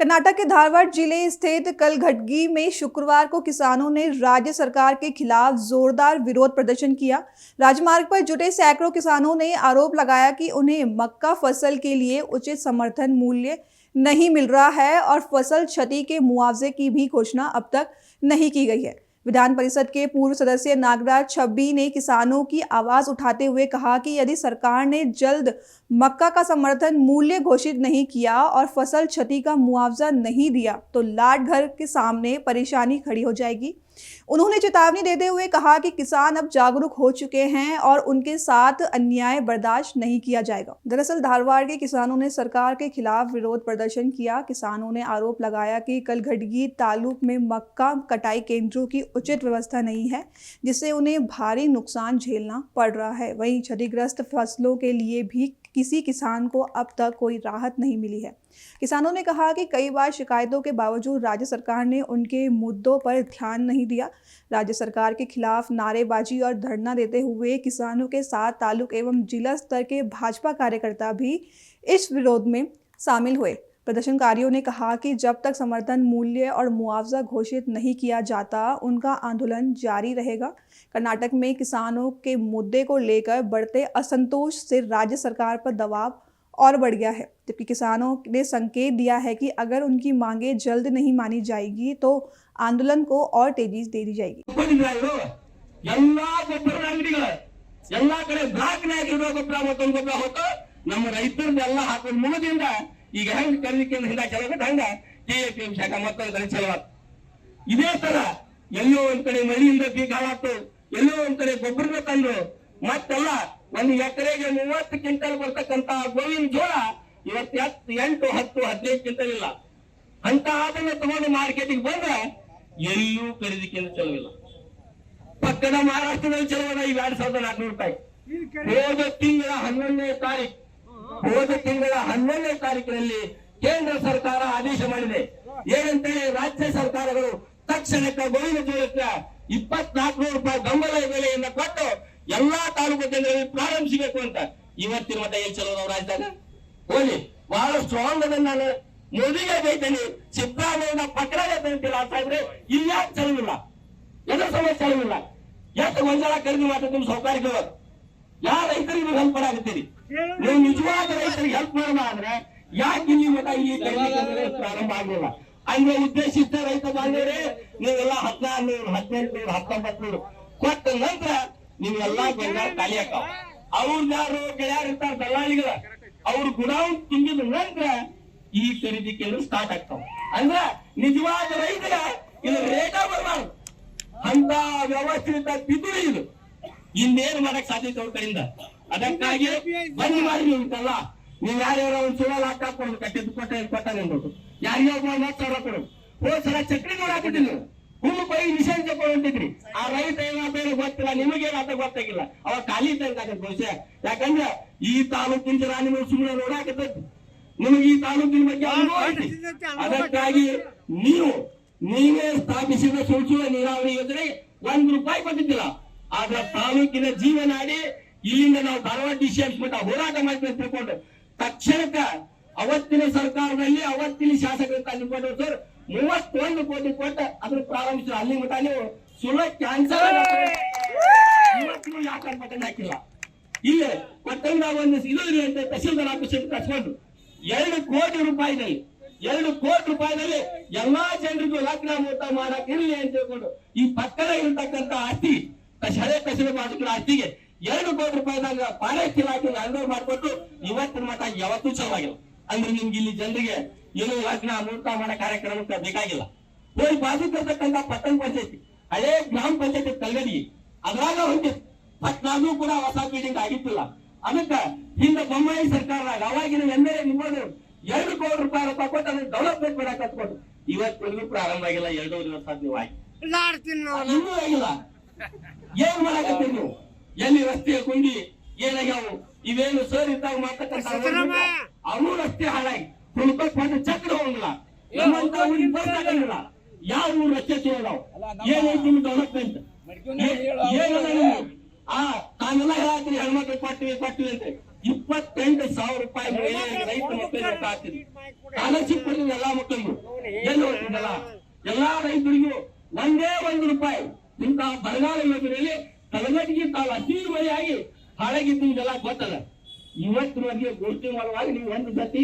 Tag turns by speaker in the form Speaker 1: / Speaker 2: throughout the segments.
Speaker 1: कर्नाटक के धारवाड़ जिले स्थित कलघटगी में शुक्रवार को किसानों ने राज्य सरकार के खिलाफ जोरदार विरोध प्रदर्शन किया। राजमार्ग पर जुटे सैकड़ों किसानों ने आरोप लगाया कि उन्हें मक्का फसल के लिए उचित समर्थन मूल्य नहीं मिल रहा है और फसल क्षति के मुआवजे की भी घोषणा अब तक नहीं की गई है। विधान परिषद के पूर्व सदस्य नागराज छब्बी ने किसानों की आवाज उठाते हुए कहा कि यदि सरकार ने जल्द मक्का का समर्थन मूल्य घोषित नहीं किया और फसल क्षति का मुआवजा नहीं दिया तो लाट घर के सामने परेशानी खड़ी हो जाएगी। उन्होंने चेतावनी देते हुए कहा कि किसान अब जागरूक हो चुके हैं और उनके साथ अन्याय बर्दाश्त नहीं किया जाएगा। दरअसल धारवाड़ के किसानों ने सरकार के खिलाफ विरोध प्रदर्शन किया। किसानों ने आरोप लगाया कि कलघटगी तालुक में मक्का कटाई केंद्रों की उचित व्यवस्था नहीं है, जिससे उन्हें भारी नुकसान झेलना पड़ रहा है। वहीं क्षतिग्रस्त फसलों के लिए भी किसी किसान को अब तक कोई राहत नहीं मिली है। किसानों ने कहा कि कई बार शिकायतों के बावजूद राज्य सरकार ने उनके मुद्दों पर ध्यान नहीं दिया। राज्य सरकार के खिलाफ नारेबाजी और धरना देते हुए किसानों के साथ तालुक एवं जिला स्तर के भाजपा कार्यकर्ता भी इस विरोध में शामिल हुए। प्रदर्शनकारियों ने कहा कि जब तक समर्थन मूल्य और मुआवजा घोषित नहीं किया जाता, उनका आंदोलन जारी रहेगा। कर्नाटक में किसानों के मुद्दे को लेकर बढ़ते असंतोष से राज्य सरकार पर दबाव और बढ़ गया है, जबकि किसानों ने संकेत दिया है कि अगर उनकी मांगे जल्द नहीं मानी जाएगी तो आंदोलन को और तेजी दे दी जाएगी।
Speaker 2: ಈಗ ಹೆಂಗ್ ಕರೀಲಿಕ್ಕೆ ಹಿಂದಾಚಲೋದು ಹಂಗ ಕೆಎಪಿಎಂ ಶಾಖಾ ಮತ್ತೊಂದು ಚಲವಾತ್ ಇದೇ ತರ ಎಲ್ಲೋ ಒಂದ್ ಕಡೆ ಮಳೆಯಿಂದ ಬೀಗ ಹಾಳಾತು, ಎಲ್ಲೋ ಒಂದ್ ಕಡೆ ಗೊಬ್ಬರದ ತಂದ್ರು ಮತ್ತೆಲ್ಲ ಒಂದು ಎಕರೆಗೆ 30 ಕ್ವಿಂಟಲ್ ಬರ್ತಕ್ಕಂತ ಗೋವಿನ ಜೋಳ ಇವತ್ತು 8, 10, 15 ಕ್ವಿಂಟಲ್ ಇಲ್ಲ ಅಂತ ಅದನ್ನ ತಗೊಂಡು ಮಾರ್ಕೆಟಿಗೆ ಬಂದ್ರೆ ಎಲ್ಲೂ ಖರೀದಿಕೆಂದು ಚಲವಿಲ್ಲ. ಪಕ್ಕದ ಮಹಾರಾಷ್ಟ್ರದಲ್ಲಿ ಚಲವದ ಈ 2400 ರೂಪಾಯಿ. ಹೋದ ತಿಂಗಳ 11ನೇ ತಾರೀಕಿನಲ್ಲಿ ಕೇಂದ್ರ ಸರ್ಕಾರ ಆದೇಶ ಮಾಡಿದೆ. ಏನಂತೇಳಿ ರಾಜ್ಯ ಸರ್ಕಾರಗಳು ತಕ್ಷಣಕ್ಕೆ ಗೋವಿನ ಜೋಳಕ್ಕೆ 2400 ರೂಪಾಯಿ ಬೆಂಬಲ ಬೆಲೆಯನ್ನು ಕೊಟ್ಟು ಎಲ್ಲಾ ತಾಲೂಕು ಕೇಂದ್ರಗಳಲ್ಲಿ ಪ್ರಾರಂಭಿಸಬೇಕು ಅಂತ. ಇವತ್ತಿನ ಮಟ್ಟ ಎಲ್ಲಿ ಚಲೋ ನಾವು ರಾಜ್ಯದಾಗ ಹೋಗಿ ಬಹಳ ಸ್ಟ್ರಾಂಗ್ ಅದನ್ನ ನಾನು ಮೋದಿಗೆ ಬೈತೇನೆ, ಸಿದ್ದರಾಮಯ್ಯ ಪಕ್ಕಡಾಗಂತಿಲ್ಲ ಸಾಹೇಬ್ರೆ. ಇಲ್ಲಿ ಯಾಕೆ ಚಲವಿಲ್ಲ? ಎದ್ರ ಸಮಸ್ಯೆ ಚಲವಿಲ್ಲ? ಯಾಕೆ ಗೊಂಜಾಳ ಖರೀದಿ ಮಾಡ್ತಾರೆ ನಿಮ್ಮ ಸೌಕರ್ಯಗಳು? ಯಾರ ರೈತರಿಗೆ ನೀವು ಹೆಲ್ಪ್ ಮಾಡಾಕತ್ತೀರಿ? ನೀವು ನಿಜವಾದ ರೈತರಿಗೆ ಹೆಲ್ಪ್ ಮಾಡೋದಾದ್ರೆ ಯಾಕೆ ನೀವು ಮತ ಇಲ್ಲಿ ಪ್ರಾರಂಭ ಆಗಲಿಲ್ಲ? ಅಂದ್ರೆ ಉದ್ದೇಶಿತ ರೈತ ಬಾಂಧವರೇ, ನೀವೆಲ್ಲ 1400, 1800, 1900 ಕೊಟ್ಟ ನಂತರ ನೀವೆಲ್ಲಾ ಗೊಂಜಾಳ ಖಾಲಿ ಹಾಕಾವ. ಅವ್ರದ್ದು ಯಾರು ಗೆಳೆಯರು ಇರ್ತಾರೆ ದಲ್ಲಾಳಿಗಳ, ಅವ್ರ ಗುಡೌನ್ ತುಂಬಿದ ನಂತರ ಈ ಖರೀದಿ ಕೇಂದ್ರ ಸ್ಟಾರ್ಟ್ ಆಗ್ತಾವ. ಅಂದ್ರ ನಿಜವಾದ ರೈತರ ಇದು ರೇಟ ಬರಬಾರ್ದು ಅಂತ ವ್ಯವಸ್ಥಿತ ಬಿದುರು ಇದು. ಇನ್ನೇನು ಮಾಡಕ್ ಸಾಧ್ಯತೆ ಅವ್ರ ಕಡೆಯಿಂದ. ಅದಕ್ಕಾಗಿ ಬಂದ್ ಮಾಡಿ ನಿಂತಲ್ಲ, ನೀವ್ ಯಾರ್ಯಾರ ಒಂದು ಸುಳಲ್ ಹಾಕೊಂಡು ಕಟ್ಟಿದ್ದು ಕೊಟ್ಟಾರೆ ಅನ್ಬೋದು, ಯಾರಿಗೋ 30,000 ಕೊಡೋದು. ಹೋದ್ ಸಲ ಚಕ್ರಿ ನೋಡಾಕಿದ್ದೀನಿ ನೀವು, ಹುಲ್ಲು ಬೈ ನಿಷೇಧ ತಗೊಂಡಿದ್ರಿ. ಆ ರೈತ ಏನಾದ್ರು ಗೊತ್ತಿಲ್ಲ, ನಿಮಗೇನಾತ ಗೊತ್ತಾಗಿಲ್ಲ. ಅವಾಗ ಖಾಲಿ ಇದ್ದಂಗೆ ಬಹುಶಃ. ಯಾಕಂದ್ರೆ ಈ ತಾಲೂಕಿನ ಜನ ನಿಮಗೆ ಸುಮ್ಮನೆ ನೋಡಾಕತ್ತೈತಿ, ನಿಮಗೆ ಈ ತಾಲೂಕಿನ ಬಗ್ಗೆ ಅನುಭವ ಐತಿ. ಅದಕ್ಕಾಗಿ ನೀವೇ ಸ್ಥಾಪಿಸಿದ ಸುಳ್ಸುಳ ನೀರಾವರಿ ಯೋಜನೆ 1 ರೂಪಾಯಿ ಬಂದಿದ್ದಿಲ್ಲ. ಆದ್ರೆ ತಾಲೂಕಿನ ಜೀವನಾಡಿ ಇಲ್ಲಿಂದ ನಾವು ಧಾರವಾಡ ಡಿಸಿಎಂಸ್ ಮಟ್ಟ ಹೋರಾಟ ಮಾಡ್ತೀವಿ ಅಂತ ತಿಳ್ಕೊಂಡು ತಕ್ಷಣಕ್ಕ ಅವತ್ತಿನ ಸರ್ಕಾರದಲ್ಲಿ ಅವತ್ತಿನ ಶಾಸಕರಿಂದ ನಿಂತ್ಕೊಂಡು ಸರ್ 31 ಕೋಟಿ ಕೊಟ್ಟು ಅದನ್ನ ಪ್ರಾರಂಭಿಸಿದ್ರು. ಅಲ್ಲಿ ಮಟ್ಟ ನೀವು ಸುಳ್ಳು ಕ್ಯಾನ್ಸರ್ ಯಾಕೆ ಬಟನ್ ಹಾಕಿಲ್ಲ. ಇಲ್ಲೇ ಕೊಟ್ಟಂಗ ಒಂದು ಇದ್ರಿ ಅಂತ ತಹಸೀಲ್ದಾರ್ ಆಫೀಸ್ ಕಟ್ಕೊಂಡು 2 ಕೋಟಿ ರೂಪಾಯಿನಲ್ಲಿ ಎಲ್ಲಾ ಜನರಿಗೂ ಲಗ್ನ ಮೂಟ ಮಾಡಕ್ ಇರ್ಲಿ ಅಂತ ಹೇಳ್ಕೊಂಡು ಈ ಪಕ್ಕದ ಇರತಕ್ಕಂತ ಆಸ್ತಿ ಹಳೆ ಕಸಬೆ ಮಾಡಿದ್ರ ಆಸ್ತಿಗೆ 2 ಕೋಟಿ ರೂಪಾಯಿದಾಗ ಫಾರೆಸ್ಟ್ ಇಲಾಖೆ ಹ್ಯಾಂಡ್ ಮಾಡ್ಕೊಟ್ಟು ಇವತ್ತಿನ ಮಟ್ಟ ಯಾವತ್ತೂ ಚೆನ್ನಾಗಿಲ್ಲ. ಅಂದ್ರೆ ನಿಮ್ಗೆ ಇಲ್ಲಿ ಜನರಿಗೆ ಏನು ಲಗ್ನ ಮೂಟ ಮಾಡೋ ಕಾರ್ಯಕ್ರಮಕ್ಕೆ ಬೇಕಾಗಿಲ್ಲ. ಹೋಗಿ ಬಾಜು ಇರ್ತಕ್ಕಂಥ ಪಟ್ಟಣ ಪಂಚಾಯತಿ ಹಳೆ ಗ್ರಾಮ ಪಂಚಾಯತಿ ಕಲ್ಗಡಿ ಅದ್ರಾಗ ಹೊಂದಿತ್ತು. ಪಟ್ನಾಗೂ ಕೂಡ ಹೊಸ ಬಿಲ್ಡಿಂಗ್ ಆಗಿತ್ತಿಲ್ಲ. ಅದಕ್ಕೆ ಹಿಂದೆ ಬೊಮ್ಮಾಯಿ ಸರ್ಕಾರದಾಗ ಅವಾಗಿನ ಎಂದರೆ ನಿಮ್ಮದು 2 ಕೋಟಿ ರೂಪಾಯಿ ಕೊಟ್ಟು ಅದನ್ನ ಡೆವಲಪ್ಮೆಂಟ್ ಮಾಡಕ್ ಹತ್ಕೊಂಡು ಇವತ್ತಿಗೂ ಪ್ರಾರಂಭ ಆಗಿಲ್ಲ. 2 ವರ್ಷ ನೀವು ಆಗಿ ಇನ್ನೂ ಆಗಿಲ್ಲ. ಏನ್ ಮಾಡಕತ್ತೀರಿ ನೀವು? ಎಲ್ಲಿ ರಸ್ತೆಯ ಕುಂಡಿ ಏನಾಗ್ಯಾವು? ಇವೇನು ಸರ್ ಇದ್ದಾಗ ಮಾಡ್ತಕ್ಕಂಥ ಅವನು ರಸ್ತೆ ಹಾಳಾಗಿ ಹುಡುಕೊಂಡು ಚಕ್ರ ಹೋಗಿಲ್ಲ. ನಮ್ಮಂತ ಊರಿಗೆ ಬರ್ತಾಗಿಲ್ಲ. ಯಾವ ಊರು ರಸ್ತೆ ಸಿಗೋದಾವ್? ಏನೈತಿ ನಿಮ್ ಡೆವಲಪ್ಮೆಂಟ್? ಏನಲ್ಲ ತಾನೆಲ್ಲ ಹೇಳತ್ತೀರಿ ಹೆಣ್ಮಕ್ಳು ಕೊಟ್ಟಿವಿ ಅಂತ. 28,000 ರೂಪಾಯಿ ಮಹಿಳೆಯರಿಗೆ ರೈತ ಮಕ್ಕಳಿಗೆ ರೊಕ್ಕ ಹಾಕ್ತಿದ್ವಿ. ಸ್ಕಾಲರ್ಶಿಪ್ ಕೊಡ್ತೀವಿ ಎಲ್ಲಾ ಮಕ್ಕಳಿಗೂ. ಎಲ್ಲಿ ಹೋಗ್ತಿದ್ದಲ್ಲ ಎಲ್ಲಾ ರೈತರಿಗೂ ಒಂದೇ ₹1 ಇಂತಹ ಬರಗಾಲ ಯೋಜನೆಯಲ್ಲಿ ತಲಗಟ್ಟಿಗೆ ತಾವು ಅತಿ ಮಳೆಯಾಗಿ ಹಾಳಾಗಿದ್ದು ಇದೆಲ್ಲ ಗೊತ್ತಲ್ಲ. ಇವತ್ತಿನವರೆಗೆ ಗೋಷ್ಠಿ ಮಾಡುವಾಗ ನೀವು ಒಂದು ಸತಿ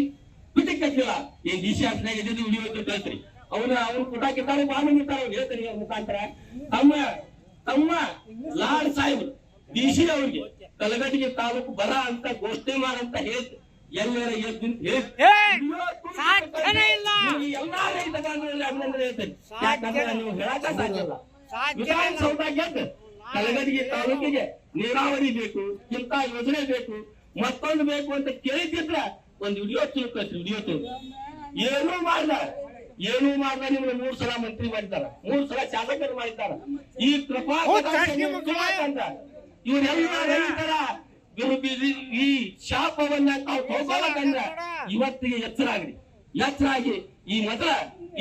Speaker 2: ಪಿಟಿಕ್ ಹಚ್ಚಿಲ್ಲ. ಈ ಡಿಸಿ ಆಫ್ನಾಗ ಇದ್ದು ವಿಡಿಯೋ ಕಳ್ಸ್ರಿ. ಅವ್ರು ಪುಟಾಕಿದ್ದಾರೆ ಬಾಂಬಿರ್ತಾರೆ. ಅವ್ರು ಹೇಳ್ತಾರೆ ಅವ್ರ ಮುಖಾಂತರ ತಮ್ಮ ಲಾಡ್ ಸಾಹೇಬ್ ಡಿಸಿ ಅವ್ರಿಗೆ ತಲಗಟ್ಟಿಗೆ ತಾಲೂಕು ಬರ ಅಂತ ಘೋಷಣೆ ಮಾಡಂತ ಹೇಳ್ತಿ ಎಲ್ಲರ ಎಲ್ಲಾ ರೈತ ಬಾಂಧವರಲ್ಲಿ ಅಭಿನಂದನೆ ಹೇಳ್ತೇನೆ. ಯಾಕಂದ್ರೆ ನೀವು ಹೇಳಕ ಸಾಧ್ಯಲ್ಲ. ವಿಧಾನಸೌಧ ಗೆದ್ದು ಕಲಗಟ್ಟಿಗೆ ತಾಲೂಕಿಗೆ ನೀರಾವರಿ ಬೇಕು, ಇಂಥ ಯೋಜನೆ ಬೇಕು, ಮತ್ತೊಂದು ಬೇಕು ಅಂತ ಕೇಳಿದ್ರ ಒಂದು ವಿಡಿಯೋ ತಿಳ್ಕೊಳ್ತೀವಿ. ವಿಡಿಯೋ ಏನೂ ಮಾಡ್ದ ನಿಮ್ಗೆ 3 ಸಲ ಮಂತ್ರಿ ಮಾಡಿದ್ದಾರ, 3 ಸಲ ಶಾಸಕರು ಮಾಡಿದ್ದಾರ. ಈ ಕೃಪಾ ಇವರೆಲ್ಲ ರೈತರ ಈ ಶಾಪವನ್ನ ತಾವು ಹೋಗೋಕಂದ್ರ ಇವತ್ತಿಗೆ ಎಚ್ಚರಾಗಿ ಈ ಮೊದಲ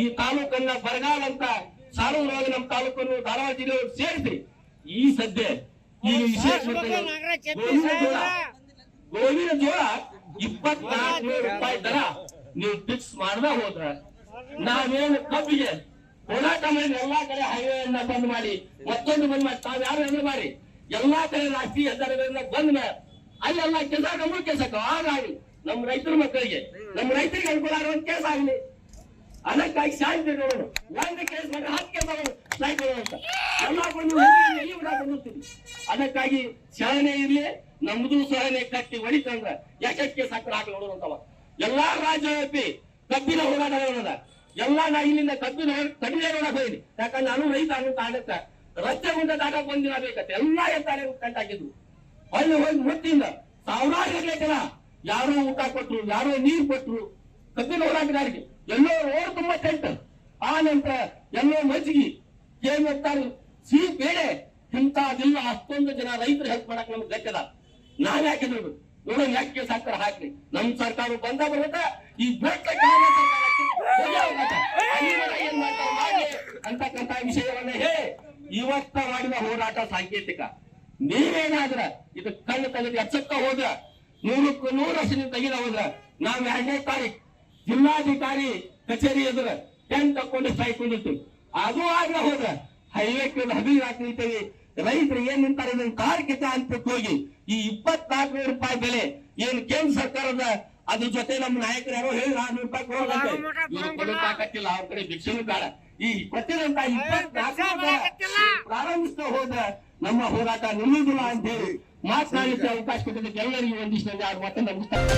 Speaker 2: ಈ ತಾಲೂಕನ್ನ ಬರಗಾಲ ಅಂತ ಸಾರುವಾಗ ನಮ್ಮ ತಾಲೂಕನ್ನು ಧಾರವಾಡ ಜಿಲ್ಲೆಯವರು ಸೇರಿಸಿ ಈ ಸದ್ಯ ಈ ವಿಶೇಷ ಗೋವಿನ ಜೋಳ 24,000 ರೂಪಾಯಿ ದರ ನೀವು ಫಿಕ್ಸ್ ಮಾಡದ ಹೋದ್ರ ನಾವೇನು ಕಬ್ಬಿಗೆ ಹೋರಾಟ ಮಾಡಿ ಎಲ್ಲಾ ಕಡೆ ಹೈವೇಯನ್ನ ಬಂದ್ ಮಾಡಿ ಮತ್ತೊಂದು ಬಂದ್ ಮಾಡಿ ತಾವ್ ಯಾರು ಮಾಡಿ ಎಲ್ಲಾ ಕಡೆ ರಾಷ್ಟ್ರೀಯ ಹೆದ್ದಾರಿಗಳನ್ನ ಬಂದ್ ಮಾಡಿ ಅಲ್ಲೆಲ್ಲ ಕೆಲಸ ಹಾಗಾಗಿ ನಮ್ಮ ರೈತರ ಮಕ್ಕಳಿಗೆ ನಮ್ಮ ರೈತರಿಗೆ ಅನುಕೂಲ ಆಗುವಂತ ಕೆಲಸ ಆಗಲಿ. ಅದಕ್ಕಾಗಿ ಶಾಂತಿ ನೋಡೋಣ. ಒಂದು ಕೇಸ್ ಮಾಡಿ 10 ಕೇಸ್ ಅಂತ ಎಲ್ಲಾ ಬಂದು ಅದಕ್ಕಾಗಿ ಸಹನೆ ಇರ್ಲಿ, ನಮ್ದು ಸಹನೆ ಕಟ್ಟಿ ಹೊಡಿತಂದ್ರ ಯಾಕೆ ಕೇಸ್ ಹಾಕಿ ನೋಡೋಣ. ಎಲ್ಲಾ ರಾಜ್ಯವ್ಯಾಪಿ ಕಬ್ಬಿನ ಹೋರಾಟಗಳದ ಎಲ್ಲಾ ನಾ ಇಲ್ಲಿಂದ ಕಬ್ಬಿನ ಕಡಿಮೆ ನೋಡಕ್ ಹೋಗಿನಿ. ಯಾಕಂದ್ರೆ ನಾನು ರೈತ ಅನ್ನೋ ಆಗತ್ತ ರಸ್ತೆ ಮುಂದೆ ದಾಟಕ್ ಒಂದಿನ ಬೇಕತ್ತೆ. ಎಲ್ಲಾ ಎತ್ತಾರೆ ಕಟ್ಟಾಕಿದ್ರು. ಅಲ್ಲಿ ಹೋಗಿ ಮುಟ್ಟಿಂದ ಸಾವಿರಾರು ಜನ ಯಾರೋ ಊಟ ಕೊಟ್ರು, ಯಾರೋ ನೀರು ಕೊಟ್ರು ಕಬ್ಬಿನ ಹೋರಾಟಗಾರಿಗೆ. ಎಲ್ಲೋ ರೋಡ್ ತುಂಬಾ ಟೆಂಟ್, ಆ ನಂತರ ಎಲ್ಲೋ ಮಜ್ಜಿಗೆ ಏನ್ ಮಾಡ್ತಾರೆ ಸಿಹಿ ಬೇಳೆ ಇಂಥದಿಲ್ಲ. ಅಷ್ಟೊಂದು ಜನ ರೈತರು ಹೆಲ್ಪ್ ಮಾಡಕ್ ನಮ್ಗೆ ಗಟ್ಟದ. ನಾವ್ ಯಾಕೆ ನೋಡೋಣ ಯಾಕೆ ಕೇಸ್ ಹಾಕ್ತಾರ ಹಾಕ್ಲಿ. ನಮ್ ಸರ್ಕಾರ ಬಂದ ಬರುತ್ತೆ ಈ ಬೆಟ್ಟ ಏನ್ ಮಾಡ್ತಾರೆ ಮಾಡಿ ಅಂತಕ್ಕಂತ ವಿಷಯವನ್ನ ಇವತ್ತ ಮಾಡಿದ ಹೋರಾಟ ಸಾಂಕೇತಿಕ. ನೀವೇನಾದ್ರ ಇದು ಕಣ್ಣು ತೆಗೆದು ಎಚ್ಚಕ್ಕ ಹೋದ್ರ 100ಕ್ಕೆ 100% ತೆಗೆದ ಹೋದ್ರ ನಾವ್ 2ನೇ ತಾರೀಕು ಜಿಲ್ಲಾಧಿಕಾರಿ ಕಚೇರಿ ಎದುರ ಟೆಂಟ್ ತಕೊಂಡು ಸ್ಟ್ರೈಕ್ ಕೊಂಡಿರ್ತೀವಿ. ಅದು ಆಗ್ಲ ಹೋದ್ರ ಹೈವೇಕ್ಕೆ ಹಗಲಿ ಹಾಕ್ಲಿರ್ತೇವೆ. ರೈತರು ಏನ್ ನಿಂತಾರೆ ಇದನ್ನ ತಾರ್ಕಿಕ ಅಂತ ಹೋಗಿ ಈ 24,000 ರೂಪಾಯಿ ಬೆಲೆ ಏನ್ ಕೇಂದ್ರ ಸರ್ಕಾರದ ಅದ್ರ ಜೊತೆ ನಮ್ಮ ನಾಯಕರು ಯಾರೋ ಹೇಳಿ 600 ರೂಪಾಯಿ ಕೊಡೋದಂತೆ ಇವ್ರು ಕೊಡೋಕ್ಕಾಗತ್ತಿಲ್ಲ. ಅವ್ರ ಕಡೆ ಭಿಕ್ಷೆನೂ ಬೇಡ. ಈ ಕೊಟ್ಟಿರಂತ 24,000 ಪ್ರಾರಂಭಿಸ್ತಾ ಹೋದ್ರ ನಮ್ಮ ಹೋರಾಟ ನಿಲ್ಲುವುದಿಲ್ಲ ಅಂತ ಹೇಳಿ ಮಾತನಾಡಲಿಕ್ಕೆ ಅವಕಾಶ ಕೊಟ್ಟಿದ್ದಕ್ಕೆ ಎಲ್ಲರಿಗೂ ಒಂದಿಷ್ಟು ಮಾತನ್ನ ಮುಗಿಸ್ತಾರೆ.